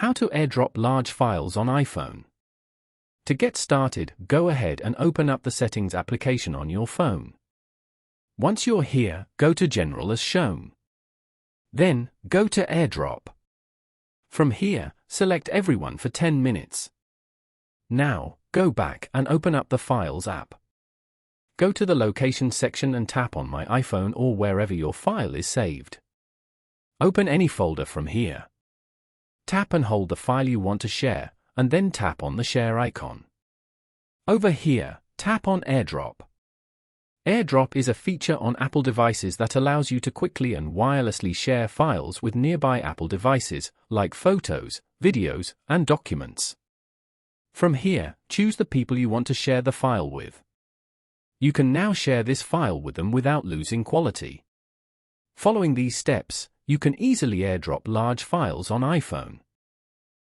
How to airdrop large files on iPhone. To get started, go ahead and open up the Settings application on your phone. Once you're here, go to General as shown. Then, go to AirDrop. From here, select Everyone for 10 minutes. Now, go back and open up the Files app. Go to the Location section and tap on My iPhone or wherever your file is saved. Open any folder from here. Tap and hold the file you want to share, and then tap on the Share icon. Over here, tap on AirDrop. AirDrop is a feature on Apple devices that allows you to quickly and wirelessly share files with nearby Apple devices, like photos, videos, and documents. From here, choose the people you want to share the file with. You can now share this file with them without losing quality. Following these steps, you can easily airdrop large files on iPhone.